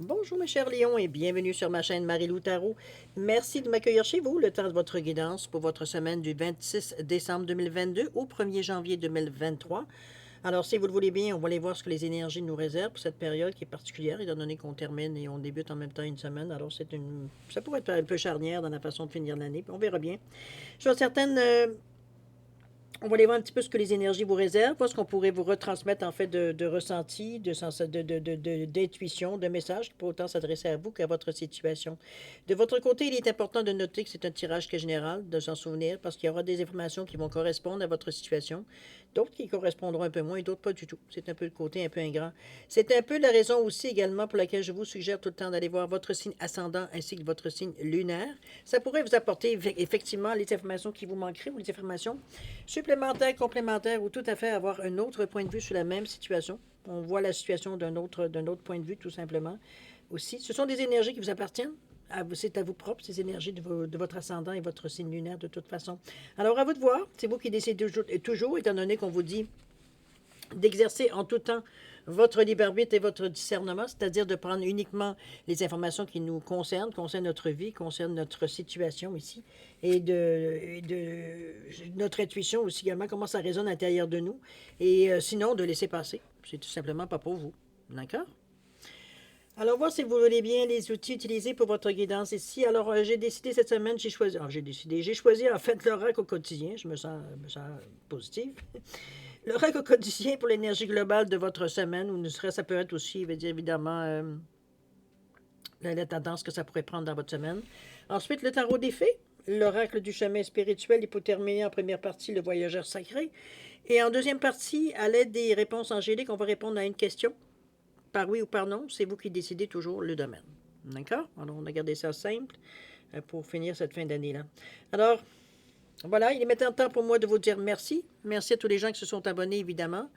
Bonjour mes chers lions et bienvenue sur ma chaîne Marie-Lou Tarot. Merci de m'accueillir chez vous le temps de votre guidance pour votre semaine du 26 décembre 2022 au 1er janvier 2023. Alors si vous le voulez bien, on va aller voir ce que les énergies nous réservent pour cette période qui est particulière, étant donné qu'on termine et on débute en même temps une semaine. Alors ça pourrait être un peu charnière dans la façon de finir l'année, on verra bien. Je suis certaine... on va aller voir un petit peu ce que les énergies vous réservent, voir ce qu'on pourrait vous retransmettre en fait de ressenti, d'intuition, de messages qui pourraient autant s'adresser à vous qu'à votre situation. De votre côté, il est important de noter que c'est un tirage qui est général, de s'en souvenir, parce qu'il y aura des informations qui vont correspondre à votre situation, d'autres qui correspondront un peu moins et d'autres pas du tout. C'est un peu le côté un peu ingrat. C'est un peu la raison aussi également pour laquelle je vous suggère tout le temps d'aller voir votre signe ascendant ainsi que votre signe lunaire. Ça pourrait vous apporter effectivement les informations qui vous manqueraient ou les informations supplémentaire, complémentaire ou tout à fait avoir un autre point de vue sur la même situation. On voit la situation d'un autre point de vue, tout simplement. Aussi, ce sont des énergies qui vous appartiennent. C'est à vous propre, ces énergies de votre ascendant et votre signe lunaire, de toute façon. Alors, à vous de voir. C'est vous qui décidez toujours, étant donné qu'on vous dit d'exercer en tout temps votre libre arbitre et votre discernement, c'est-à-dire de prendre uniquement les informations qui nous concernent notre vie, concernent notre situation ici, et de notre intuition aussi également, comment ça résonne à l'intérieur de nous, et sinon de laisser passer. C'est tout simplement pas pour vous. D'accord? Alors, voir si vous voulez bien les outils utilisés pour votre guidance ici. Alors, j'ai décidé cette semaine, j'ai choisi en fait l'oracle au quotidien. Je me sens positive. L'oracle quotidien pour l'énergie globale de votre semaine, ou ne serait ça peut être aussi, veut dire évidemment, la tendance que ça pourrait prendre dans votre semaine. Ensuite, le tarot des fées, l'oracle du chemin spirituel, il peut terminer en première partie le voyageur sacré. Et en deuxième partie, à l'aide des réponses angéliques, on va répondre à une question, par oui ou par non. C'est vous qui décidez toujours le domaine. D'accord? Alors, on a gardé ça simple pour finir cette fin d'année-là. Alors, voilà, il est maintenant temps pour moi de vous dire merci. Merci à tous les gens qui se sont abonnés, évidemment.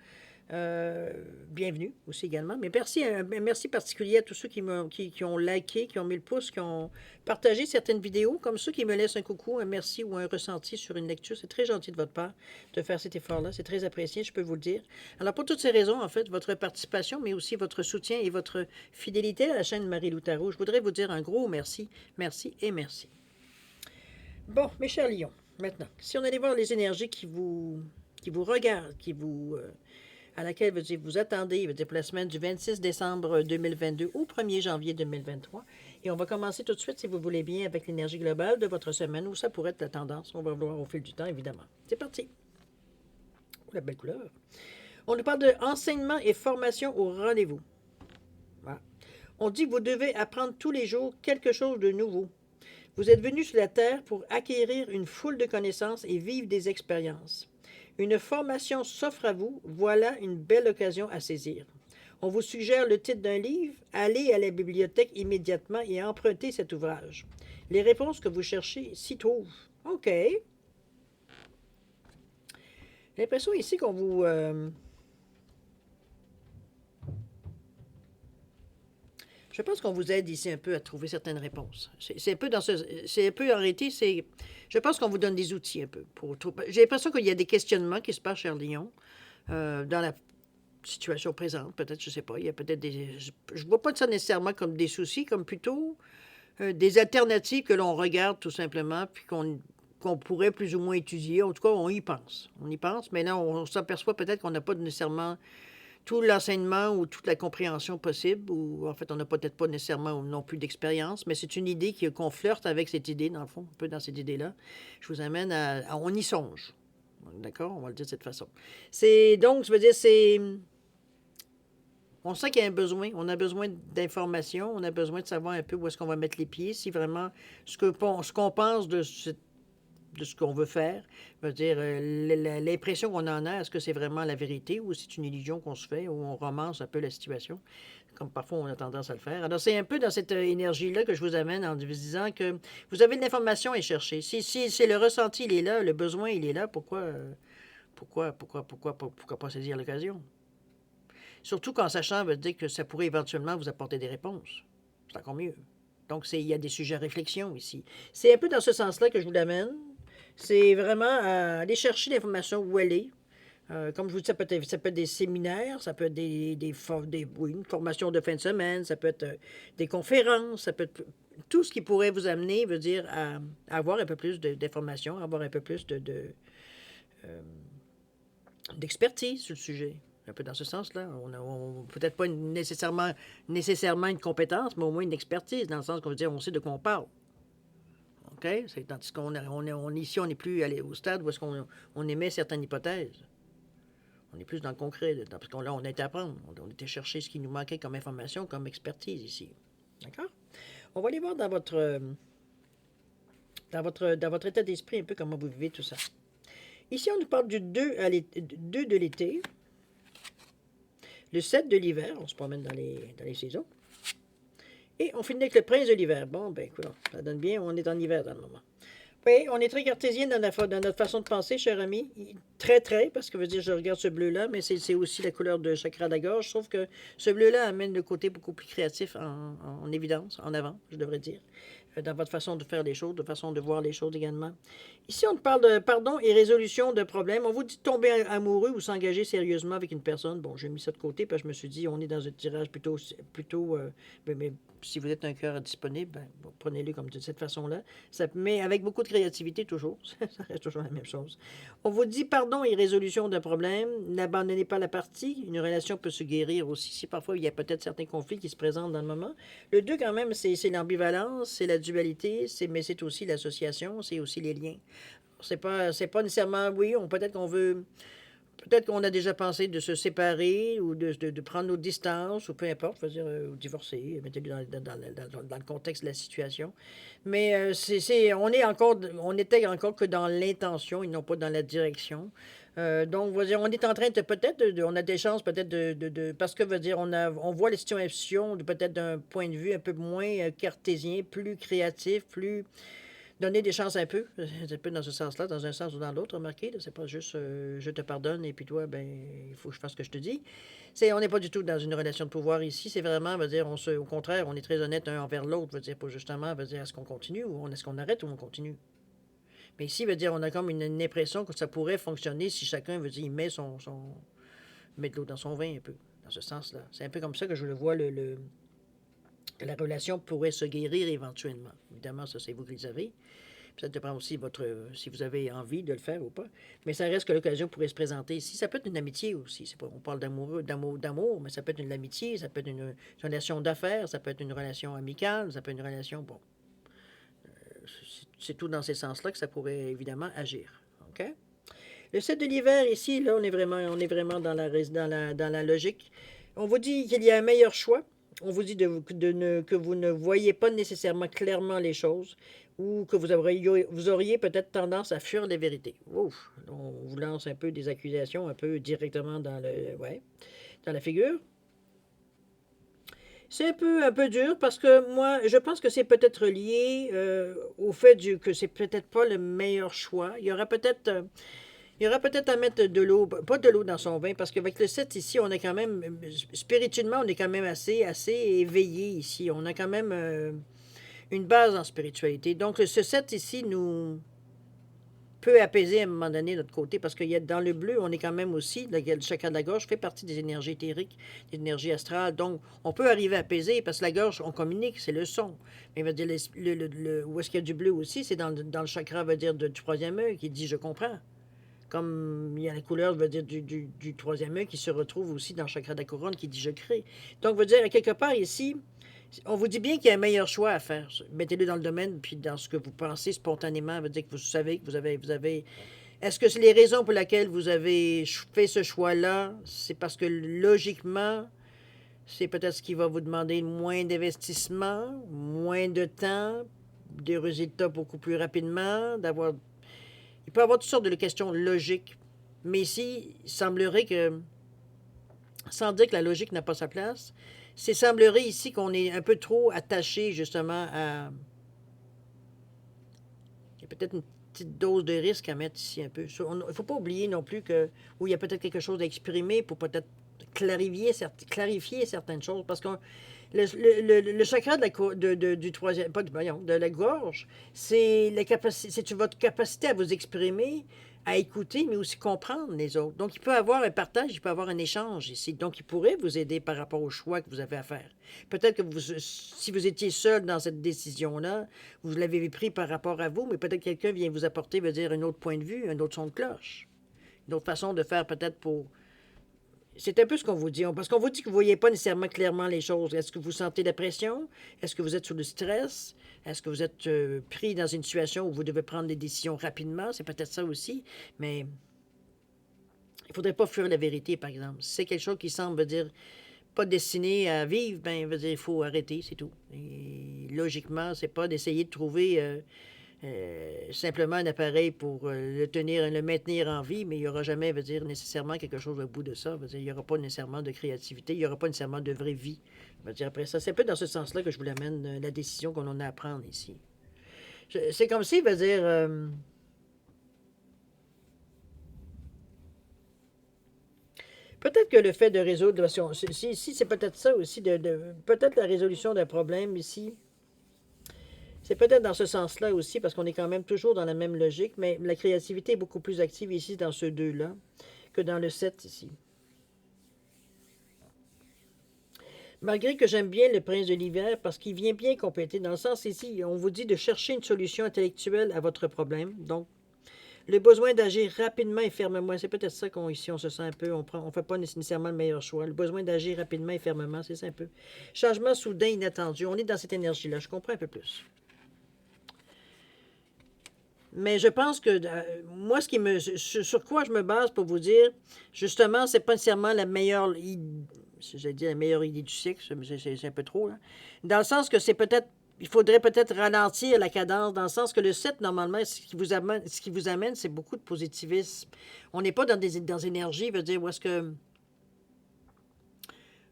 Bienvenue aussi également. Mais merci, un merci particulier à tous ceux qui ont liké, qui ont mis le pouce, qui ont partagé certaines vidéos, comme ceux qui me laissent un coucou, un merci ou un ressenti sur une lecture. C'est très gentil de votre part de faire cet effort-là. C'est très apprécié, je peux vous le dire. Alors, pour toutes ces raisons, en fait, votre participation, mais aussi votre soutien et votre fidélité à la chaîne Marie-Lou Tarot, je voudrais vous dire un gros merci, merci et merci. Bon, mes chers lions, maintenant, si on allait voir les énergies qui vous regardent, à laquelle vous attendez pour la semaine du 26 décembre 2022 au 1er janvier 2023. Et on va commencer tout de suite, si vous voulez bien, avec l'énergie globale de votre semaine, où ça pourrait être la tendance. On va voir au fil du temps, évidemment. C'est parti. La belle couleur. On nous parle de enseignement et formation au rendez-vous. Voilà. On dit que vous devez apprendre tous les jours quelque chose de nouveau. Vous êtes venu sur la Terre pour acquérir une foule de connaissances et vivre des expériences. Une formation s'offre à vous, voilà une belle occasion à saisir. On vous suggère le titre d'un livre, allez à la bibliothèque immédiatement et empruntez cet ouvrage. Les réponses que vous cherchez s'y trouvent. OK. J'ai l'impression ici qu'on vous... je pense qu'on vous aide ici un peu à trouver certaines réponses. C'est un peu dans ce... C'est un peu en réalité, c'est... Je pense qu'on vous donne des outils un peu. J'ai l'impression qu'il y a des questionnements qui se passent, cher Lyon, dans la situation présente. Peut-être, je ne sais pas, il y a peut-être des... Je ne vois pas ça nécessairement comme des soucis, comme plutôt des alternatives que l'on regarde tout simplement, puis qu'on pourrait plus ou moins étudier. En tout cas, on y pense. On y pense, mais là, on s'aperçoit peut-être qu'on n'a pas nécessairement tout l'enseignement ou toute la compréhension possible, ou en fait, on n'a peut-être pas nécessairement non plus d'expérience, mais c'est une idée qu'on flirte avec cette idée, dans le fond, un peu dans cette idée-là. Je vous amène on y songe. D'accord? On va le dire de cette façon. Donc, je veux dire, on sent qu'il y a un besoin. On a besoin d'informations. On a besoin de savoir un peu où est-ce qu'on va mettre les pieds, si vraiment ce qu'on pense de ce qu'on veut faire. Je veux dire, l'impression qu'on en a, est-ce que c'est vraiment la vérité ou c'est une illusion qu'on se fait ou on romance un peu la situation, comme parfois on a tendance à le faire. Alors, c'est un peu dans cette énergie-là que je vous amène en vous disant que vous avez de l'information à chercher. Si c'est le ressenti, il est là, le besoin, il est là, pourquoi pas saisir l'occasion? Surtout qu'en sachant, veut dire que ça pourrait éventuellement vous apporter des réponses. C'est encore mieux. Donc, il y a des sujets à réflexion ici. C'est un peu dans ce sens-là que je vous l'amène. C'est vraiment aller chercher l'information où elle est. Comme je vous dis, ça peut être des séminaires, ça peut être oui, une formation de fin de semaine, ça peut être des conférences, ça peut être tout ce qui pourrait vous amener, veut dire, à avoir un peu plus d'informations, avoir un peu plus d'expertise sur le sujet. Un peu dans ce sens-là. Peut-être pas nécessairement une compétence, mais au moins une expertise, dans le sens qu'on veut dire, on sait de quoi on parle. OK? Tandis ici, on n'est plus allé au stade où est-ce qu'on émet certaines hypothèses. On est plus dans le concret, parce qu'on là, on a été apprendre. On a été chercher ce qui nous manquait comme information, comme expertise ici. D'accord? On va aller voir dans votre état d'esprit un peu comment vous vivez tout ça. Ici, on nous parle du 2 de l'été, le 7 de l'hiver, on se promène dans les saisons, et on finit avec le prince de l'hiver. Bon, ben écoute, ça donne bien, on est en hiver dans le moment. Oui, on est très cartésien dans notre façon de penser, cher ami. Très, parce que veut dire, je regarde ce bleu-là, mais c'est aussi la couleur de chakra de la gorge. Sauf que ce bleu-là amène le côté beaucoup plus créatif en évidence, en avant, je devrais dire, dans votre façon de faire les choses, de façon de voir les choses également. Ici, on parle de pardon et résolution de problèmes. On vous dit de tomber amoureux ou s'engager sérieusement avec une personne. Bon, j'ai mis ça de côté parce que je me suis dit, on est dans un tirage plutôt mais si vous êtes un cœur disponible, ben, bon, prenez-le comme de cette façon-là. Mais avec beaucoup de créativité toujours. Ça reste toujours la même chose. On vous dit pardon et résolution d'un problème. N'abandonnez pas la partie. Une relation peut se guérir aussi. Si parfois il y a peut-être certains conflits qui se présentent dans le moment. Le 2, quand même, c'est l'ambivalence, c'est la dualité, mais c'est aussi l'association, c'est aussi les liens. C'est pas nécessairement, oui, peut-être qu'on veut. Peut-être qu'on a déjà pensé de se séparer ou de prendre nos distances ou peu importe, je veux dire, ou divorcer, mettez-le dans le contexte de la situation. Mais on était encore que dans l'intention et non pas dans la direction. Donc, on est en train de on a des chances peut-être parce que veut dire, on voit les situations peut-être d'un point de vue un peu moins cartésien, plus créatif, plus donner des chances un peu. C'est un peu dans ce sens-là, dans un sens ou dans l'autre, remarquez. C'est pas juste je te pardonne et puis toi, ben, il faut que je fasse ce que je te dis. On n'est pas du tout dans une relation de pouvoir ici. C'est vraiment, veut dire, au contraire, on est très honnête un envers l'autre. Veut dire, pas justement, veut dire, est-ce qu'on continue ou est-ce qu'on arrête ou on continue. Mais ici, veut dire, on a comme une impression que ça pourrait fonctionner si chacun, veut dire, il met met de l'eau dans son vin un peu, dans ce sens-là. C'est un peu comme ça que je le vois, que la relation pourrait se guérir éventuellement. Évidemment, ça, c'est vous qui le savez. Ça dépend aussi si vous avez envie de le faire ou pas. Mais ça reste que l'occasion pourrait se présenter ici. Ça peut être une amitié aussi. On parle d'amour, mais ça peut être une amitié, ça peut être une relation d'affaires, ça peut être une relation amicale, ça peut être une relation, bon. C'est tout dans ces sens-là que ça pourrait évidemment agir. OK? Le 7 de l'hiver, ici, là, on est vraiment dans la logique. On vous dit qu'il y a un meilleur choix. On vous dit que vous ne voyez pas nécessairement clairement les choses ou que vous auriez peut-être tendance à fuir les vérités. Ouf, on vous lance un peu des accusations un peu directement dans la figure. C'est un peu dur parce que moi, je pense que c'est peut-être lié au fait que c'est peut-être pas le meilleur choix. Il y aura peut-être à mettre de l'eau, pas de l'eau dans son vin, parce qu'avec le 7 ici, on est quand même, spirituellement, on est quand même assez éveillé ici. On a quand même une base en spiritualité. Donc, ce 7 ici nous peut apaiser à un moment donné notre côté, parce que dans le bleu, on est quand même aussi, le chakra de la gorge fait partie des énergies éthériques, des énergies astrales. Donc, on peut arriver à apaiser, parce que la gorge, on communique, c'est le son. Mais veut dire, où est-ce qu'il y a du bleu aussi, c'est dans le chakra, veut dire, du troisième œil, qui dit « je comprends ». Comme il y a la couleur, veut dire, du troisième œil qui se retrouve aussi dans le chakra de la couronne qui dit je crée. Donc, veut dire, quelque part ici, on vous dit bien qu'il y a un meilleur choix à faire. Mettez-le dans le domaine, puis dans ce que vous pensez spontanément, veut dire que vous savez que vous avez. Est-ce que c'est les raisons pour lesquelles vous avez fait ce choix-là? C'est parce que logiquement, c'est peut-être ce qui va vous demander moins d'investissement, moins de temps, des résultats beaucoup plus rapidement, d'avoir. Il peut y avoir toutes sortes de questions logiques. Mais ici, il semblerait que, sans dire que la logique n'a pas sa place, il semblerait ici qu'on est un peu trop attaché justement à. Il y a peut-être une petite dose de risque à mettre ici un peu. Il ne faut pas oublier non plus où il y a peut-être quelque chose à exprimer pour peut-être clarifier certaines choses. Parce que le chakra du troisième, pas de la gorge, c'est votre capacité à vous exprimer, à écouter, mais aussi comprendre les autres. Donc, il peut y avoir un partage, il peut y avoir un échange ici. Donc, il pourrait vous aider par rapport au choix que vous avez à faire. Peut-être que si vous étiez seul dans cette décision-là, vous l'avez pris par rapport à vous, mais peut-être que quelqu'un vient vous apporter, veut dire, un autre point de vue, un autre son de cloche, une autre façon de faire peut-être pour... C'est un peu ce qu'on vous dit. Parce qu'on vous dit que vous ne voyez pas nécessairement clairement les choses. Est-ce que vous sentez la pression? Est-ce que vous êtes sous le stress? Est-ce que vous êtes pris dans une situation où vous devez prendre des décisions rapidement? C'est peut-être ça aussi. Mais il ne faudrait pas fuir la vérité, par exemple. Si c'est quelque chose qui semble veut dire pas destiné à vivre, ben veut dire il faut arrêter, c'est tout. Et logiquement, c'est pas d'essayer de trouver simplement un appareil pour le tenir, le maintenir en vie, mais il n'y aura jamais, veut dire, nécessairement quelque chose au bout de ça. Veut dire, il n'y aura pas nécessairement de créativité, il n'y aura pas nécessairement de vraie vie. Veut dire, après ça, c'est un peu dans ce sens-là que je vous l'amène, la décision qu'on en a à prendre ici. C'est comme si, veut dire, peut-être que le fait de résoudre, si c'est peut-être ça aussi, peut-être la résolution d'un problème ici, c'est peut-être dans ce sens-là aussi, parce qu'on est quand même toujours dans la même logique, mais la créativité est beaucoup plus active ici dans ce 2-là que dans le 7 ici. Malgré que j'aime bien le prince de l'hiver, parce qu'il vient bien compléter, dans le sens ici, on vous dit de chercher une solution intellectuelle à votre problème. Donc, le besoin d'agir rapidement et fermement, c'est peut-être ça qu'ici on se sent un peu, on fait pas nécessairement le meilleur choix. Le besoin d'agir rapidement et fermement, c'est ça un peu. Changement soudain, inattendu, on est dans cette énergie-là, je comprends un peu plus. Mais je pense que moi, sur quoi je me base pour vous dire, justement, c'est pas nécessairement la meilleure idée, j'allais dire la meilleure idée du siècle, c'est un peu trop, là. Dans le sens que c'est peut-être, il faudrait peut-être ralentir la cadence, dans le sens que le 7 normalement, ce qui vous amène, c'est beaucoup de positivisme. On n'est pas dans énergie, veut dire, où est-ce que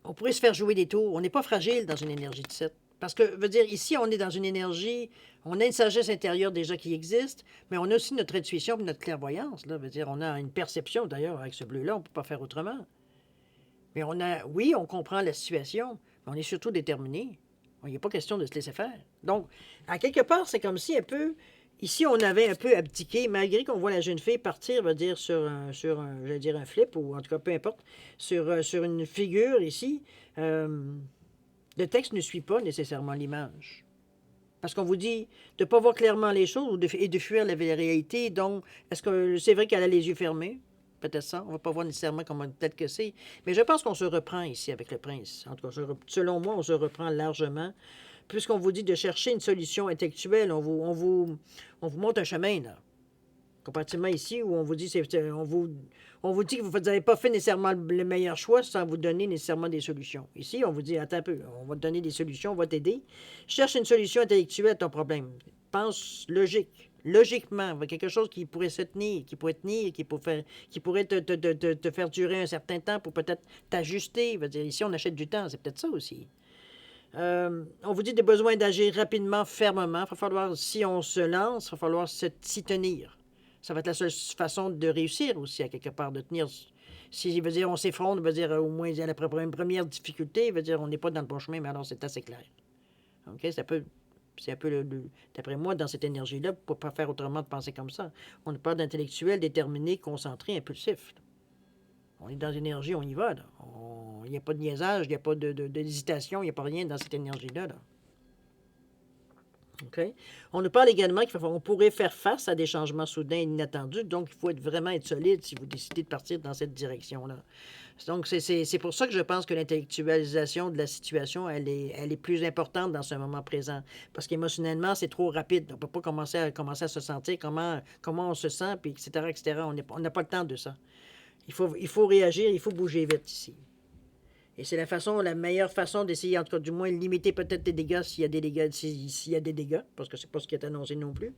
on pourrait se faire jouer des tours. On n'est pas fragile dans une énergie de 7. Parce que, veut dire, ici, on est dans une énergie, on a une sagesse intérieure déjà qui existe, mais on a aussi notre intuition et notre clairvoyance. Là, veut dire, on a une perception, d'ailleurs, avec ce bleu-là, on ne peut pas faire autrement. Mais oui, on comprend la situation, mais on est surtout déterminé. Il n'y a pas question de se laisser faire. Donc, à quelque part, c'est comme si un peu, ici, on avait un peu abdiqué, malgré qu'on voit la jeune fille partir, veut dire, je vais dire un flip, ou en tout cas, peu importe, sur une figure ici. Le texte ne suit pas nécessairement l'image. Parce qu'on vous dit de ne pas voir clairement les choses et de fuir la réalité. Donc, est-ce que c'est vrai qu'elle a les yeux fermés? Peut-être ça. On ne va pas voir nécessairement comment peut-être que c'est. Mais je pense qu'on se reprend ici avec le prince. En tout cas, selon moi, on se reprend largement. Puisqu'on vous dit de chercher une solution intellectuelle, on vous montre un chemin, là. Comparativement ici, où on vous dit, on vous dit que vous n'avez pas fait nécessairement le meilleur choix sans vous donner nécessairement des solutions. Ici, on vous dit, attends un peu, on va te donner des solutions, on va t'aider. Cherche une solution intellectuelle à ton problème. Pense logiquement, quelque chose qui pourrait se tenir, qui pourrait te faire durer un certain temps pour peut-être t'ajuster. Dire, ici, on achète du temps, c'est peut-être ça aussi. On vous dit des besoins d'agir rapidement, fermement. Il va falloir, si on se lance, il va falloir s'y tenir. Ça va être la seule façon de réussir aussi, à quelque part, de tenir. Si, veut dire, on s'effondre, veut dire, au moins, à la première difficulté, veut dire, on n'est pas dans le bon chemin, mais alors c'est assez clair. OK? C'est un peu, d'après moi, dans cette énergie-là, pour ne pas faire autrement de penser comme ça. On ne parle d'intellectuel, déterminé, concentré, impulsif. On est dans l'énergie, on y va, là. Il n'y a pas de niaisage, il n'y a pas d'hésitation, il n'y a pas rien dans cette énergie-là, là. Okay? On nous parle également qu'on pourrait faire face à des changements soudains et inattendus, donc il faut vraiment être solide si vous décidez de partir dans cette direction-là. Donc, c'est pour ça que je pense que l'intellectualisation de la situation, elle est plus importante dans ce moment présent. Parce qu'émotionnellement, c'est trop rapide. On ne peut pas commencer à se sentir comment on se sent, puis etc., etc. On n'a pas le temps de ça. Il faut réagir, il faut bouger vite ici. Et c'est la meilleure façon d'essayer, en tout cas, du moins, limiter peut-être les dégâts s'il y a des dégâts, parce que c'est pas ce qui est annoncé non plus.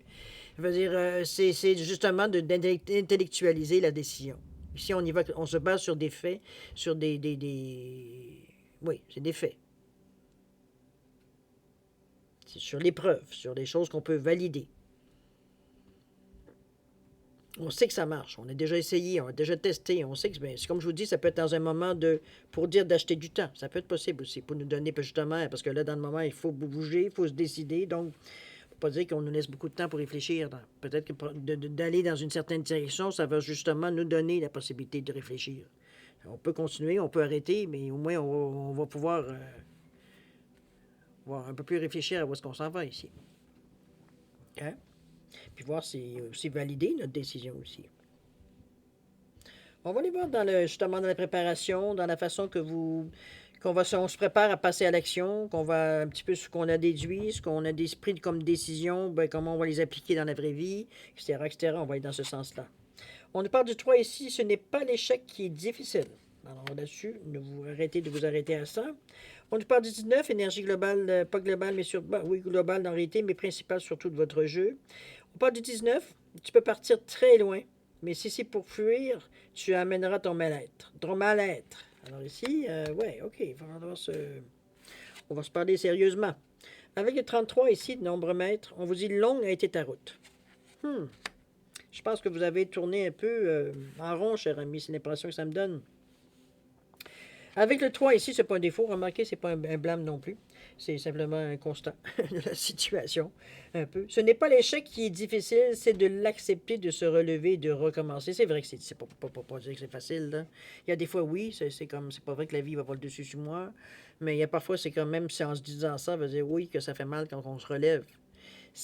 Je veux dire, c'est justement d'intellectualiser la décision. Ici, on se base sur des faits, sur oui, c'est des faits. C'est sur les preuves, sur des choses qu'on peut valider. On sait que ça marche. On a déjà essayé, on a déjà testé. On sait que, c'est comme je vous dis, ça peut être dans un moment pour dire d'acheter du temps. Ça peut être possible aussi, pour nous donner justement, parce que là, dans le moment, il faut bouger, il faut se décider. Donc, pas dire qu'on nous laisse beaucoup de temps pour réfléchir. Peut-être que d'aller dans une certaine direction, ça va justement nous donner la possibilité de réfléchir. On peut continuer, on peut arrêter, mais au moins on va pouvoir voir un peu plus réfléchir à où est-ce qu'on s'en va ici. Hein? Puis voir si aussi valider notre décision aussi. On va aller voir justement dans la préparation, dans la façon que on se prépare à passer à l'action, qu'on va un petit peu ce qu'on a déduit, ce qu'on a pris comme décision, ben, comment on va les appliquer dans la vraie vie, etc., etc. On va aller dans ce sens-là. On nous parle du 3 ici, ce n'est pas l'échec qui est difficile. Alors là-dessus, vous arrêtez de vous arrêter à ça. On nous parle du 19, énergie globale, pas globale, mais oui, globale en réalité, mais principale surtout de votre jeu. On parle du 19, tu peux partir très loin, mais si c'est pour fuir, tu amèneras ton mal-être. Ton mal-être. Alors ici, ouais, OK, on va se parler sérieusement. Avec le 33 ici, de nombre mètres, on vous dit longue a été ta route. Je pense que vous avez tourné un peu en rond, cher ami, c'est l'impression que ça me donne. Avec le 3 ici, c'est pas un défaut, remarquez, c'est pas un blâme non plus. C'est simplement un constat de la situation, un peu. Ce n'est pas l'échec qui est difficile, c'est de l'accepter, de se relever, de recommencer. C'est vrai que c'est pas dire que c'est facile, là. Il y a des fois, oui, c'est pas vrai que la vie va pas le dessus sur moi, mais il y a parfois, c'est quand même, si en se disant ça, veut dire oui, que ça fait mal quand on se relève.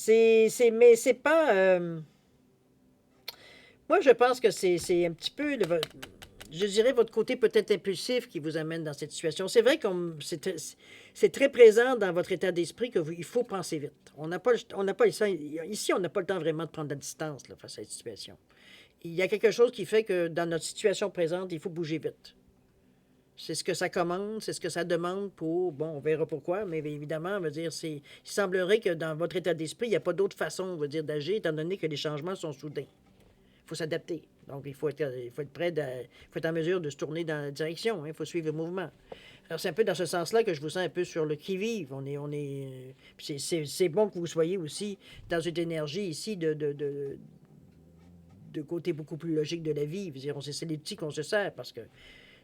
Mais c'est pas... Moi, je pense que c'est un petit peu... je dirais votre côté peut-être impulsif qui vous amène dans cette situation. C'est vrai que c'est très présent dans votre état d'esprit qu'il faut penser vite. On n'a pas ici, on n'a pas le temps vraiment de prendre la distance là, face à cette situation. Il y a quelque chose qui fait que dans notre situation présente, il faut bouger vite. C'est ce que ça commande, c'est ce que ça demande pour... Bon, on verra pourquoi, mais évidemment, on va dire, il semblerait que dans votre état d'esprit, il n'y a pas d'autre façon, on va dire, d'agir, étant donné que les changements sont soudains. Il faut s'adapter. Donc, il faut être prêt, il faut être en mesure de se tourner dans la direction. Il faut suivre le mouvement. Alors, c'est un peu dans ce sens-là que je vous sens un peu sur le qui-vive. C'est bon que vous soyez aussi dans une énergie ici de côté beaucoup plus logique de la vie. C'est les petits qu'on se sert parce que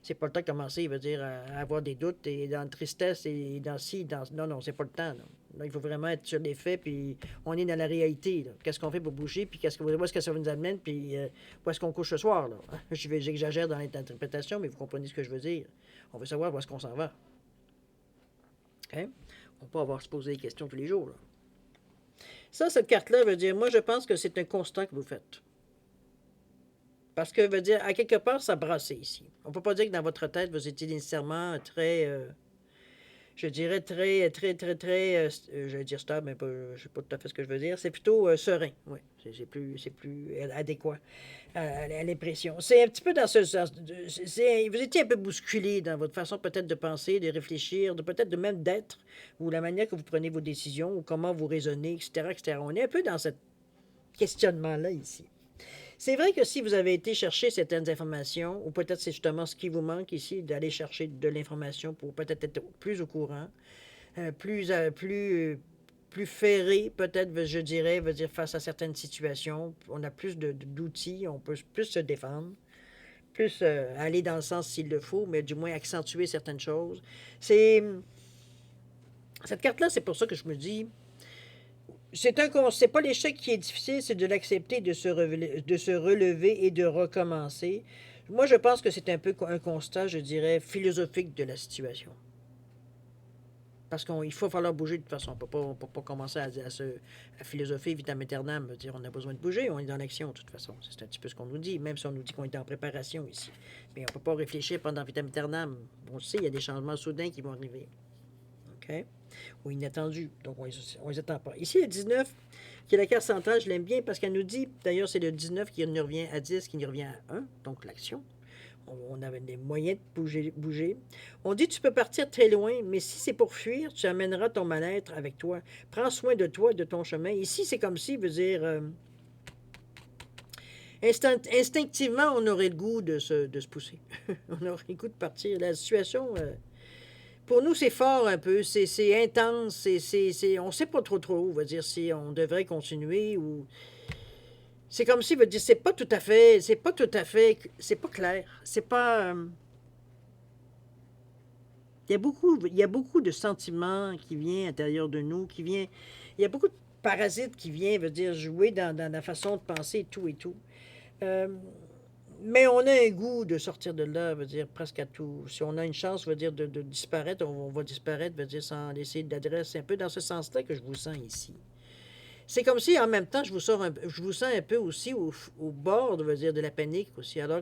c'est pas le temps de commencer, à avoir des doutes et dans la tristesse et dans ci, dans... Non, c'est pas le temps. Là. Là, il faut vraiment être sur les faits, puis on est dans la réalité. Qu'est-ce qu'on fait pour bouger, puis où est-ce que ça nous amène, puis où est-ce qu'on couche ce soir. Là? J'exagère dans l'interprétation, mais vous comprenez ce que je veux dire. On veut savoir où est-ce qu'on s'en va. Okay? On peut avoir à se poser des questions tous les jours. Là. Ça, cette carte-là veut dire, moi, je pense que c'est un constat que vous faites. Parce que, veut dire, à quelque part, ça brassait ici. On ne peut pas dire que dans votre tête, vous étiez nécessairement très, je dirais très, je vais dire stable, mais je ne sais pas tout à fait ce que je veux dire. C'est plutôt serein, oui. C'est plus adéquat à l'impression. C'est un petit peu dans ce sens. Vous étiez un peu bousculé dans votre façon peut-être de penser, de réfléchir, peut-être de même d'être, ou la manière que vous prenez vos décisions, ou comment vous raisonnez, etc., etc. On est un peu dans ce questionnement-là ici. C'est vrai que si vous avez été chercher certaines informations, ou peut-être c'est justement ce qui vous manque ici, d'aller chercher de l'information pour peut-être être plus au courant, plus ferré, peut-être, je dirais, face à certaines situations. On a plus d'outils, on peut plus se défendre, plus aller dans le sens s'il le faut, mais du moins accentuer certaines choses. Cette carte-là, c'est pour ça que je me dis... C'est pas l'échec qui est difficile, c'est de l'accepter, de se relever et de recommencer. Moi, je pense que c'est un peu un constat, je dirais, philosophique de la situation. Parce qu'il faut falloir bouger de toute façon. On ne peut pas commencer à philosopher vitam aeternam, dire on a besoin de bouger, on est dans l'action de toute façon. C'est un petit peu ce qu'on nous dit, même si on nous dit qu'on est en préparation ici. Mais on ne peut pas réfléchir pendant vitam aeternam. On sait, il y a des changements soudains qui vont arriver. OK? Ou inattendus. Donc, on ne les attend pas. Ici, le 19, qui est la carte centrale, je l'aime bien parce qu'elle nous dit, d'ailleurs, c'est le 19 qui nous revient à 10, qui nous revient à 1, donc l'action. On avait des moyens de bouger. On dit, tu peux partir très loin, mais si c'est pour fuir, tu amèneras ton mal-être avec toi. Prends soin de toi, de ton chemin. Ici, c'est comme si, veut dire... instinctivement, on aurait le goût de se pousser. On aurait le goût de partir. La situation... pour nous, c'est fort un peu, c'est intense, on ne sait pas trop, on va dire, si on devrait continuer ou... C'est comme si, veut dire, c'est pas tout à fait, c'est pas clair, c'est pas... il y a beaucoup de sentiments qui viennent à l'intérieur de nous, il y a beaucoup parasite qui vient, veut dire, jouer dans la façon de penser et tout et tout. Euh, mais on a un goût de sortir de là, veut dire, presque à tout. Si on a une chance, veut dire, de disparaître, on va disparaître, veut dire, sans laisser d'adresse. C'est un peu dans ce sens-là que je vous sens ici. C'est comme si, en même temps, je vous sens un peu aussi au bord, veut dire, de la panique aussi. Alors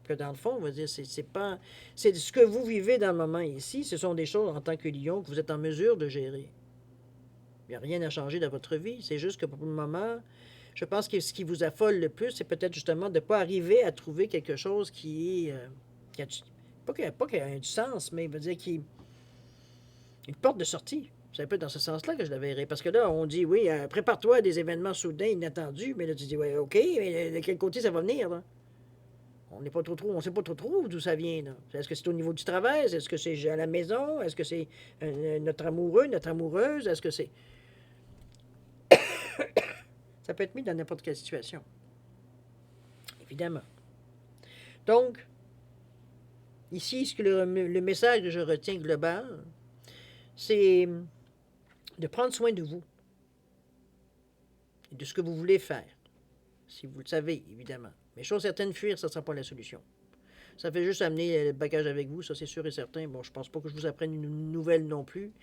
que dans le fond, veut dire, c'est pas... C'est ce que vous vivez dans le moment ici, ce sont des choses, en tant que lion, que vous êtes en mesure de gérer. Il n'y a rien à changer dans votre vie. C'est juste que pour le moment, je pense que ce qui vous affole le plus, c'est peut-être justement de ne pas arriver à trouver quelque chose qui est. Qui a pas qu'il a du sens, mais veut dire qui. Une porte de sortie. C'est un peu dans ce sens-là que je la verrais. Parce que là, on dit, oui, prépare-toi à des événements soudains, inattendus. Mais là, tu dis, ouais, OK, mais de quel côté ça va venir, là? On n'est pas trop, on sait pas trop d'où ça vient, là. Est-ce que c'est au niveau du travail? Est-ce que c'est à la maison? Est-ce que c'est notre amoureux, notre amoureuse? Est-ce que c'est. Ça peut être mis dans n'importe quelle situation. Évidemment. Donc, ici, ce que le message que je retiens global, c'est de prendre soin de vous et de ce que vous voulez faire, si vous le savez, évidemment. Mais chose certaine, fuir, ça ne sera pas la solution. Ça fait juste amener le bagage avec vous, ça c'est sûr et certain. Bon, je pense pas que je vous apprenne une nouvelle non plus.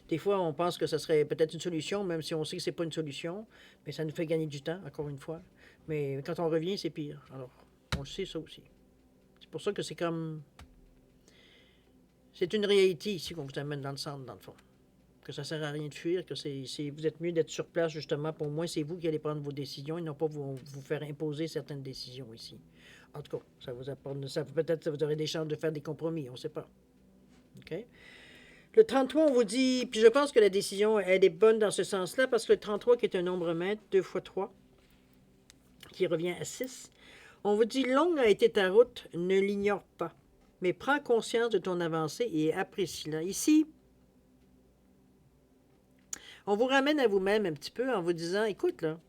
Des fois, on pense que ça serait peut-être une solution, même si on sait que c'est pas une solution, mais ça nous fait gagner du temps, encore une fois. Mais quand on revient, c'est pire. Alors, on le sait ça aussi. C'est pour ça que c'est comme... C'est une réalité ici qu'on vous amène dans le centre, dans le fond. Que ça sert à rien de fuir, que vous êtes mieux d'être sur place, justement. Pour moi, c'est vous qui allez prendre vos décisions et non pas vous faire imposer certaines décisions ici. En tout cas, ça vous apporte... peut-être que vous aurez des chances de faire des compromis, on ne sait pas. OK? Le 33, on vous dit... Puis je pense que la décision, elle est bonne dans ce sens-là, parce que le 33, qui est un nombre maître, 2 fois 3, qui revient à 6, on vous dit, longue a été ta route, ne l'ignore pas, mais prends conscience de ton avancée et apprécie-la. Ici, on vous ramène à vous-même un petit peu en vous disant, écoute, là,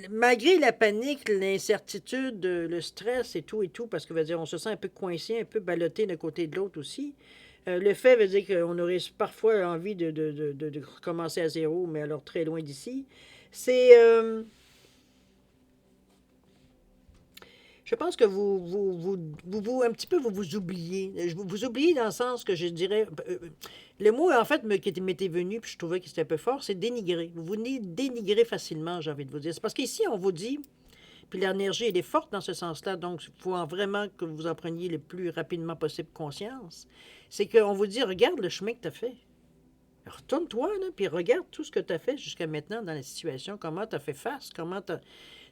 malgré la panique, l'incertitude, le stress et tout, parce que veut dire, on se sent un peu coincé, un peu ballotté d'un côté et de l'autre aussi. Le fait veut dire qu'on aurait parfois envie de recommencer à zéro, mais alors très loin d'ici. C'est... je pense que un petit peu, vous vous oubliez. Vous oubliez dans le sens que je dirais... le mot, en fait, qui m'était venu, puis je trouvais que c'était un peu fort, c'est dénigrer. Vous dénigrez facilement, j'ai envie de vous dire. C'est parce qu'ici, on vous dit, puis l'énergie, elle est forte dans ce sens-là, donc il faut vraiment que vous en preniez le plus rapidement possible conscience. C'est qu'on vous dit, regarde le chemin que tu as fait. Retourne-toi, là, puis regarde tout ce que tu as fait jusqu'à maintenant dans la situation, comment tu as fait face, comment tu as...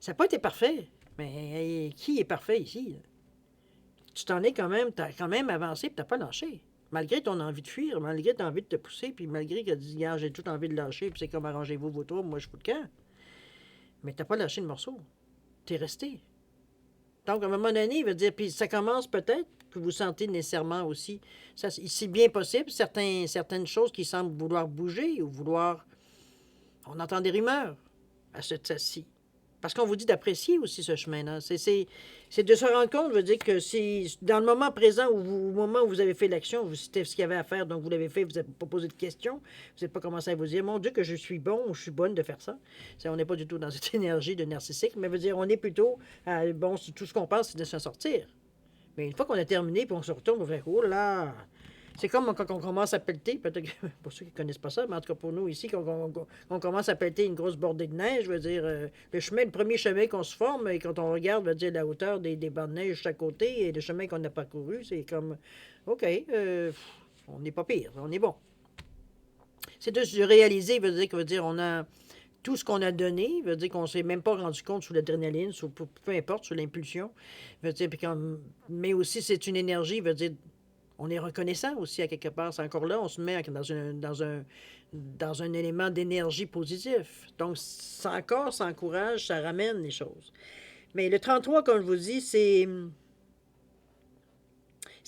Ça n'a pas été parfait. Mais qui est parfait ici? Là? Tu t'en es quand même, tu as quand même avancé et tu n'as pas lâché. Malgré ton envie de fuir, malgré ton envie de te pousser, puis malgré que tu dis, j'ai tout envie de lâcher, puis c'est comme arrangez-vous vos troubles, moi je fous le camp. Mais tu n'as pas lâché le morceau. Tu es resté. Donc, à un moment donné, il veut dire, puis ça commence peut-être que vous sentez nécessairement aussi, ça, c'est bien possible, certaines choses qui semblent vouloir bouger ou vouloir. On entend des rumeurs à ce stade-ci. Parce qu'on vous dit d'apprécier aussi ce chemin-là. C'est de se rendre compte, veut dire que c'est dans le moment présent, au moment où vous avez fait l'action, c'était ce qu'il y avait à faire, donc vous l'avez fait, vous n'avez pas posé de questions, vous n'avez pas commencé à vous dire, mon Dieu, que je suis bon ou je suis bonne de faire ça. On n'est pas du tout dans cette énergie de narcissique, mais veut dire, on est plutôt, bon, tout ce qu'on pense, c'est de s'en sortir. Mais une fois qu'on a terminé, puis on se retourne, on fait, oh là, c'est comme quand on commence à pelleter, peut-être que pour ceux qui ne connaissent pas ça, mais en tout cas pour nous ici, quand on commence à pelleter une grosse bordée de neige, je veux dire, le premier chemin qu'on se forme, et quand on regarde, veut dire la hauteur des bancs de neige chaque côté, et le chemin qu'on a parcouru, c'est comme, OK, on n'est pas pire, on est bon. C'est de se réaliser, veut dire, on a tout ce qu'on a donné, veut dire qu'on ne s'est même pas rendu compte sous l'adrénaline, peu importe, sous l'impulsion, veut dire, mais aussi c'est une énergie, veut dire, on est reconnaissant aussi à quelque part. C'est encore là, on se met dans un élément d'énergie positif. Donc, ça encore, ça encourage, ça ramène les choses. Mais le 33, comme je vous dis, c'est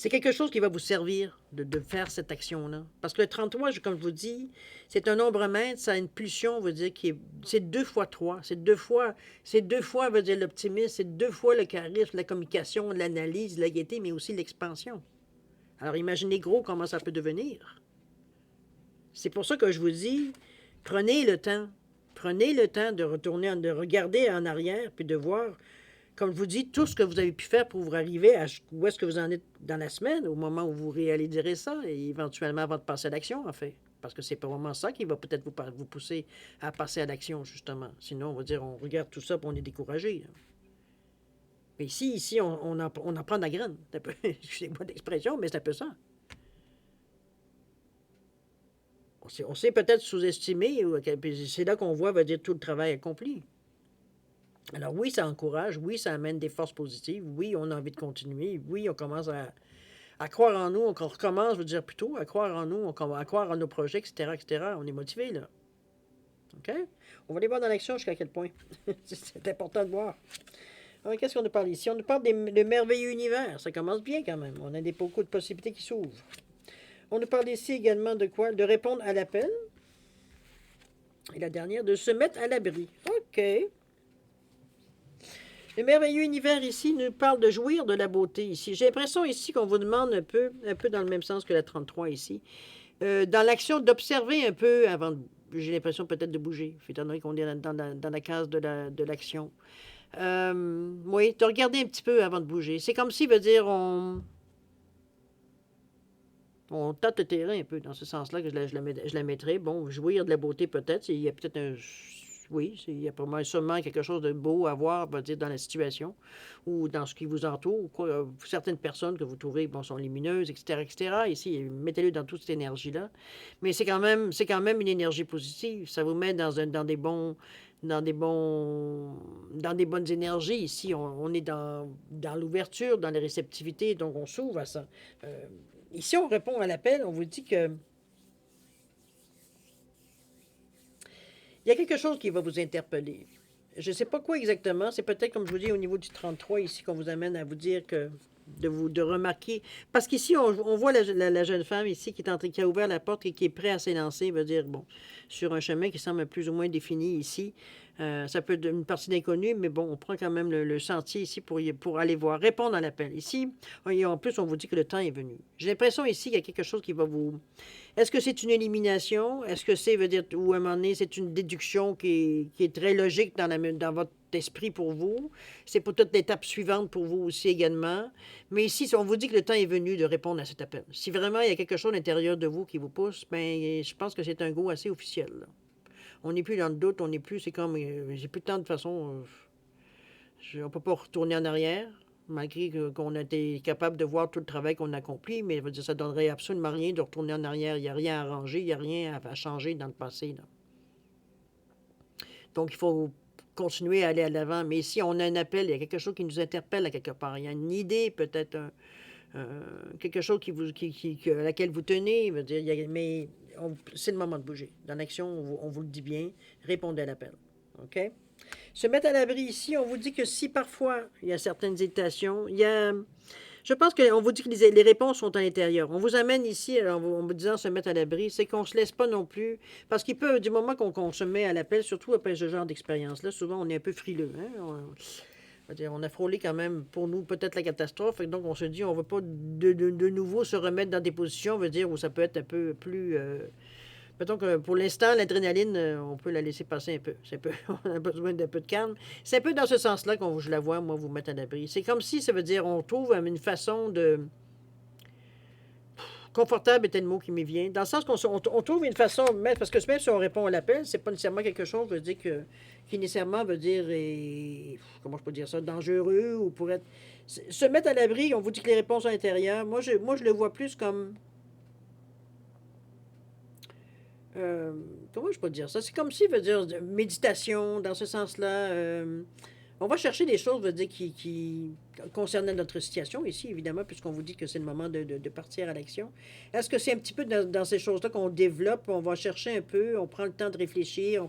quelque chose qui va vous servir de faire cette action-là. Parce que le 33, comme je vous dis, c'est un nombre maître, ça a une pulsion, veut dire, c'est 2 fois 3. C'est deux fois, veut dire, l'optimisme, c'est 2 fois le charisme, la communication, l'analyse, la gaieté, mais aussi l'expansion. Alors, imaginez gros comment ça peut devenir. C'est pour ça que je vous dis Prenez le temps. Prenez le temps de retourner, de regarder en arrière, puis de voir, comme je vous dis, tout ce que vous avez pu faire pour vous arriver à où est-ce que vous en êtes dans la semaine, au moment où vous réaliserez ça, et éventuellement avant de passer à l'action, en fait. Parce que c'est pas vraiment ça qui va peut-être vous pousser à passer à l'action, justement. Sinon, on va dire, on regarde tout ça, puis on est découragé. Mais ici on en prend de la graine. Excusez-moi d'expression, mais c'est un peu ça. On s'est peut-être sous-estimé, c'est là qu'on voit, va dire, tout le travail accompli. Alors oui, ça encourage, oui, ça amène des forces positives, oui, on a envie de continuer, oui, on commence à croire en nous, on recommence, je veux dire plutôt, à croire en nous, à croire en nos projets, etc., etc. On est motivé, là. OK? On va aller voir dans l'action jusqu'à quel point. C'est important de voir. Alors, qu'est-ce qu'on nous parle ici? On nous parle de merveilleux univers. Ça commence bien quand même. On a beaucoup de possibilités qui s'ouvrent. On nous parle ici également de quoi? De répondre à l'appel. Et la dernière, de se mettre à l'abri. OK. Le merveilleux univers ici nous parle de jouir de la beauté ici. J'ai l'impression ici qu'on vous demande un peu dans le même sens que la 33 ici, dans l'action d'observer un peu avant de... J'ai l'impression peut-être de bouger, étant donné qu'on est dans la case de l'action. Oui, de regarder un petit peu avant de bouger. C'est comme si, veut dire, on tâte le terrain un peu dans ce sens-là que je la mettrais. Bon, jouir de la beauté peut-être. Il y a peut-être un... Oui, il y a pour moi sûrement quelque chose de beau à voir, on va dire, dans la situation ou dans ce qui vous entoure. Certaines personnes que vous trouvez bon, sont lumineuses, etc., etc. Ici, mettez-le dans toute cette énergie-là. Mais c'est quand même une énergie positive. Ça vous met dans des bonnes énergies. Ici, on est dans l'ouverture, dans la réceptivité, donc on s'ouvre à ça. Ici, on répond à l'appel, on vous dit que il y a quelque chose qui va vous interpeller. Je ne sais pas quoi exactement. C'est peut-être, comme je vous dis, au niveau du 33 ici, qu'on vous amène à vous dire que de remarquer. Parce qu'ici, on voit la jeune femme ici qui a ouvert la porte et qui est prête à s'élancer, veut dire, bon, sur un chemin qui semble plus ou moins défini ici. Ça peut être une partie d'inconnu, mais bon, on prend quand même le sentier ici pour aller voir, répondre à l'appel. Ici, et en plus, on vous dit que le temps est venu. J'ai l'impression ici qu'il y a quelque chose qui va vous... Est-ce que c'est une élimination? Est-ce que c'est, veut dire, ou à un moment donné, c'est une déduction qui est très logique dans votre esprit pour vous? C'est peut-être l'étape suivante pour vous aussi également. Mais ici, on vous dit que le temps est venu de répondre à cet appel. Si vraiment il y a quelque chose à l'intérieur de vous qui vous pousse, ben, je pense que c'est un go assez officiel, là. On n'est plus dans le doute, on n'est plus, c'est comme, j'ai plus le temps de façon, on ne peut pas retourner en arrière, malgré qu'on a été capable de voir tout le travail qu'on a accompli, mais je veux dire, ça ne donnerait absolument rien de retourner en arrière. Il n'y a rien à arranger, il n'y a rien à changer dans le passé, là. Donc, il faut continuer à aller à l'avant. Mais si on a un appel, il y a quelque chose qui nous interpelle à quelque part. Il y a une idée, peut-être, quelque chose à laquelle vous tenez. Veut dire, mais c'est le moment de bouger. Dans l'action, on vous le dit bien, répondez à l'appel. OK? Se mettre à l'abri ici, on vous dit que si parfois il y a certaines hésitations, je pense qu'on vous dit que les réponses sont à l'intérieur. On vous amène ici en vous disant se mettre à l'abri, c'est qu'on ne se laisse pas non plus, parce qu'il peut, du moment qu'on se met à l'appel, surtout après ce genre d'expérience-là, souvent on est un peu frileux. Hein? On a frôlé quand même pour nous peut-être la catastrophe, et donc on se dit on ne veut pas de nouveau se remettre dans des positions, veut dire où ça peut être un peu plus... Mettons que pour l'instant, l'adrénaline, on peut la laisser passer un peu. On a besoin d'un peu de calme. C'est un peu dans ce sens-là qu'on je la vois, moi, vous mettre à l'abri. C'est comme si, ça veut dire, on trouve une façon de... Confortable était le mot qui me vient. Dans le sens qu'on trouve une façon, parce que même si on répond à l'appel, c'est pas nécessairement quelque chose, veut dire qui nécessairement veut dire, comment je peux dire ça, dangereux ou pour être... Se mettre à l'abri, on vous dit que les réponses sont à l'intérieur. Moi, je le vois plus comme... comment je peux dire ça? C'est comme si, veut dire, méditation, dans ce sens-là. On va chercher des choses, veut dire, qui concernant notre situation ici, évidemment, puisqu'on vous dit que c'est le moment de partir à l'action. Est-ce que c'est un petit peu dans ces choses-là qu'on développe, on va chercher un peu, on prend le temps de réfléchir,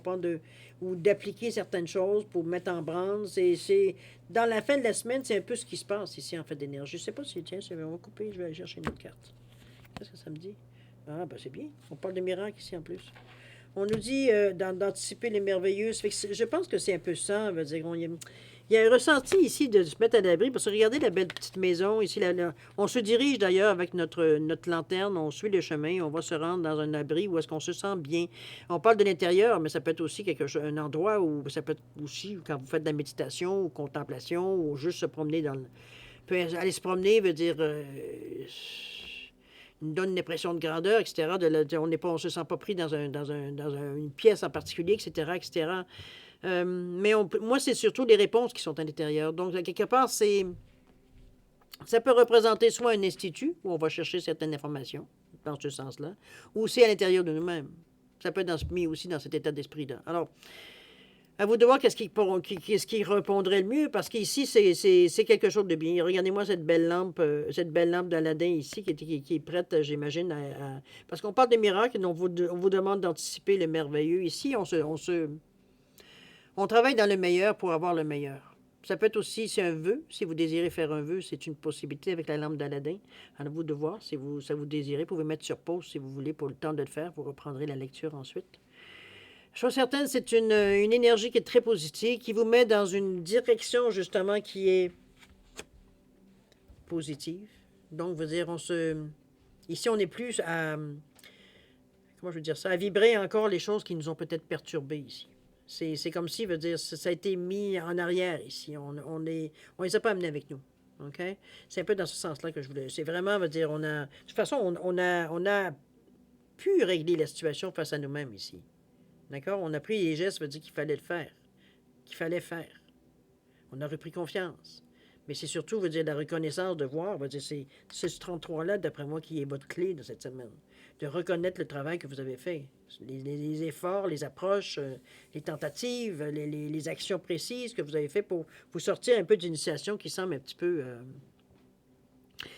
ou d'appliquer certaines choses pour mettre en branle. Dans la fin de la semaine, c'est un peu ce qui se passe ici, en fait, d'énergie. Je ne sais pas si, tiens, on va couper, je vais aller chercher une autre carte. Qu'est-ce que ça me dit? Ah, ben c'est bien. On parle de miracles ici en plus. On nous dit d'anticiper les merveilleuses. Je pense que c'est un peu ça. Veut dire, Il y a un ressenti ici de se mettre à l'abri, parce que regardez la belle petite maison ici. On se dirige d'ailleurs avec notre lanterne, on suit le chemin, on va se rendre dans un abri où est-ce qu'on se sent bien. On parle de l'intérieur, mais ça peut être aussi un endroit où ça peut être aussi quand vous faites de la méditation ou contemplation ou juste se promener dans le... Aller se promener veut dire... nous donne une impression de grandeur, etc. On ne se sent pas pris une pièce en particulier, etc., etc. Moi, c'est surtout les réponses qui sont à l'intérieur. Donc, quelque part, ça peut représenter soit un institut où on va chercher certaines informations, dans ce sens-là, ou c'est à l'intérieur de nous-mêmes. Ça peut être mis aussi dans cet état d'esprit-là. Alors, à vous de voir qu'est-ce qui répondrait le mieux, parce qu'ici, c'est quelque chose de bien. Regardez-moi cette belle lampe d'Aladin ici, qui est prête, j'imagine, parce qu'on parle de miracles, on vous demande d'anticiper le merveilleux. Ici, on travaille dans le meilleur pour avoir le meilleur. Ça peut être aussi, c'est un vœu. Si vous désirez faire un vœu, c'est une possibilité avec la lampe d'Aladin. À vous de voir si ça vous désirez. Vous pouvez mettre sur pause si vous voulez pour le temps de le faire. Vous reprendrez la lecture ensuite. Chose certaine, c'est une énergie qui est très positive, qui vous met dans une direction justement qui est positive. Donc, veut dire, ici, on est plus à, comment je veux dire ça, à vibrer encore les choses qui nous ont peut-être perturbés ici. C'est comme si, veut dire, ça a été mis en arrière ici. On les a pas amenés avec nous. OK? C'est un peu dans ce sens-là que je voulais. C'est vraiment, veut dire, de toute façon, on a pu régler la situation face à nous-mêmes ici. D'accord? On a pris les gestes, veut dire qu'il fallait le faire. Qu'il fallait faire. On a repris confiance. Mais c'est surtout, veut dire, la reconnaissance de voir, veut dire, c'est ce 33-là, d'après moi, qui est votre clé de cette semaine. De reconnaître le travail que vous avez fait. Les efforts, les approches, les tentatives, les actions précises que vous avez fait pour vous sortir un peu d'une situation qui semble un petit peu...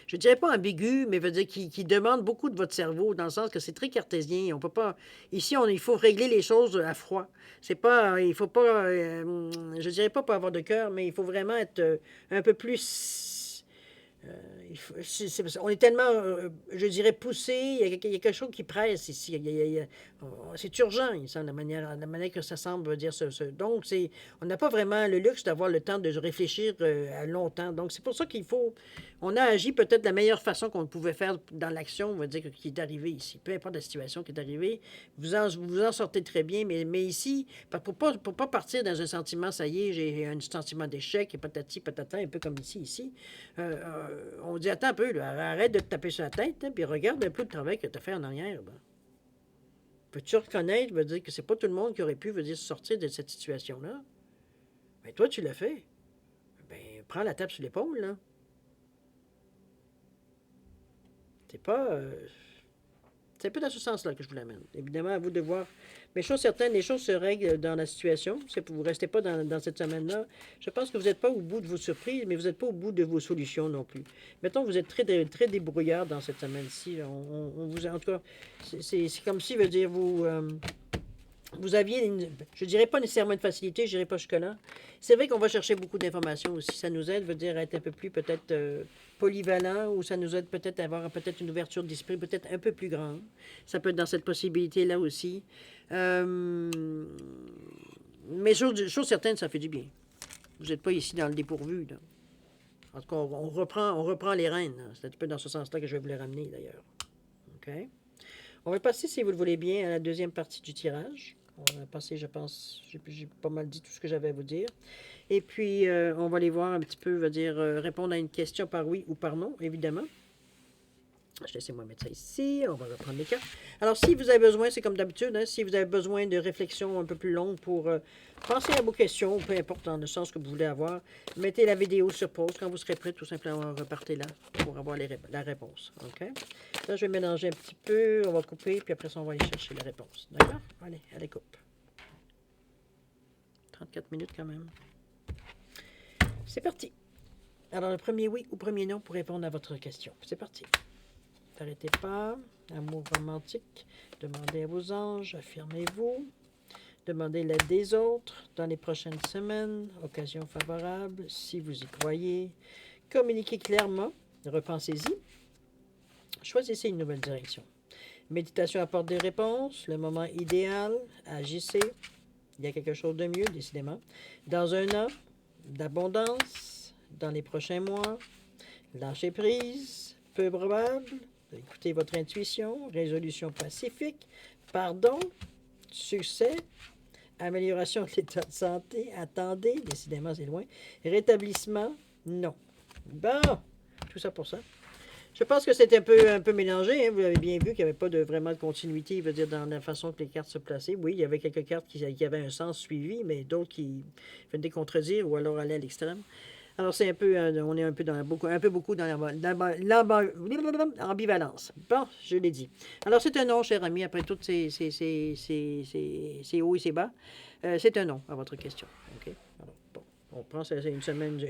je ne dirais pas ambigu, mais veut dire qui demande beaucoup de votre cerveau, dans le sens que c'est très cartésien. On peut pas. Ici, il faut régler les choses à froid. C'est pas. Il faut pas. Je dirais pas avoir de cœur, mais il faut vraiment être un peu plus. On est tellement, je dirais, poussé. Il y a quelque chose qui presse ici. C'est urgent, il semble, la manière que ça semble dire. Donc, on n'a pas vraiment le luxe d'avoir le temps de réfléchir à longtemps. Donc, c'est pour ça qu'il faut. On a agi peut-être de la meilleure façon qu'on pouvait faire dans l'action, on va dire, qui est arrivée ici. Peu importe la situation qui est arrivée, vous en sortez très bien. Mais ici, pour pas partir dans un sentiment, ça y est, j'ai un sentiment d'échec, et patati, patata, un peu comme ici. On dit, attends un peu, là, arrête de te taper sur la tête, hein, puis regarde un peu le travail que tu as fait en arrière. Ben. Peux-tu reconnaître, veut dire que c'est pas tout le monde qui aurait pu, veut dire, sortir de cette situation-là? Ben, toi, tu l'as fait. Ben, prends la tape sur l'épaule, là. C'est pas... c'est un peu dans ce sens-là que je vous l'amène. Évidemment, à vous de voir. Mais chose certaine, les choses se règlent dans la situation. Vous ne restez pas dans cette semaine-là. Je pense que vous n'êtes pas au bout de vos surprises, mais vous n'êtes pas au bout de vos solutions non plus. Mettons que vous êtes très débrouillard dans cette semaine-ci. En tout cas, c'est comme si, veut dire, vous aviez, je dirais pas nécessairement une facilité, je dirais pas jusque-là. C'est vrai qu'on va chercher beaucoup d'informations aussi. Ça nous aide, veut dire, à être un peu plus peut-être polyvalent, ou ça nous aide peut-être à avoir peut-être une ouverture d'esprit peut-être un peu plus grande. Ça peut être dans cette possibilité-là aussi. Mais chose certaine, ça fait du bien. Vous n'êtes pas ici dans le dépourvu, là. En tout cas, on reprend les rênes. C'est un peu dans ce sens-là que je vais vous les ramener, d'ailleurs. OK? On va passer, si vous le voulez bien, à la deuxième partie du tirage. On va passer, je pense, j'ai pas mal dit tout ce que j'avais à vous dire. Et puis, on va aller voir un petit peu, répondre à une question par oui ou par non, évidemment. Laissez-moi mettre ça ici. On va reprendre les cartes. Alors, si vous avez besoin, c'est comme d'habitude, hein, si vous avez besoin de réflexion un peu plus longue pour penser à vos questions, peu importe dans le sens que vous voulez avoir, mettez la vidéo sur pause. Quand vous serez prêt, tout simplement, repartez là pour avoir la réponse. OK? Là, je vais mélanger un petit peu. On va couper, puis après ça, on va aller chercher la réponse. D'accord? Allez, coupe. 34 minutes quand même. C'est parti. Alors, le premier oui ou premier non pour répondre à votre question. C'est parti. N'arrêtez pas. Amour romantique. Demandez à vos anges. Affirmez-vous. Demandez l'aide des autres dans les prochaines semaines. Occasion favorable. Si vous y croyez. Communiquez clairement. Repensez-y. Choisissez une nouvelle direction. Méditation apporte des réponses. Le moment idéal. Agissez. Il y a quelque chose de mieux, décidément. Dans un an. d'abondance dans les prochains mois, lâcher prise, peu probable, écoutez votre intuition, résolution pacifique, pardon, succès, amélioration de l'état de santé, attendez, décidément c'est loin, rétablissement, non. Bon, tout ça pour ça. Je pense que c'est un peu mélangé. Hein. Vous avez bien vu qu'il n'y avait pas vraiment de continuité, il veut dire, dans la façon que les cartes se plaçaient. Oui, il y avait quelques cartes qui avaient un sens suivi, mais d'autres qui venaient contredire ou alors allaient à l'extrême. Alors, c'est un peu, on est un peu beaucoup dans l'ambivalence. Bon, je l'ai dit. Alors, c'est un non, cher ami, après tous ces hauts et ces bas. C'est un non à votre question. OK? Alors, bon, on prend c'est une semaine,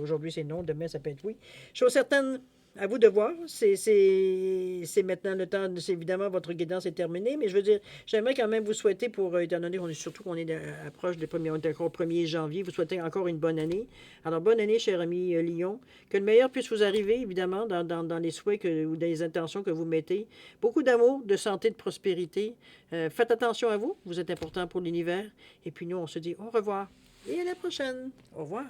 aujourd'hui c'est non, demain ça peut être oui. Chose certaine, à vous de voir. C'est maintenant le temps. C'est évidemment, votre guidance est terminée, mais je veux dire, j'aimerais quand même vous souhaiter, étant donné qu'on est approche des premiers, on est encore au 1er janvier, vous souhaiter encore une bonne année. Alors, bonne année, cher ami Lyon. Que le meilleur puisse vous arriver, évidemment, dans les souhaits ou dans les intentions que vous mettez. Beaucoup d'amour, de santé, de prospérité. Faites attention à vous. Vous êtes important pour l'univers. Et puis nous, on se dit au revoir et à la prochaine. Au revoir.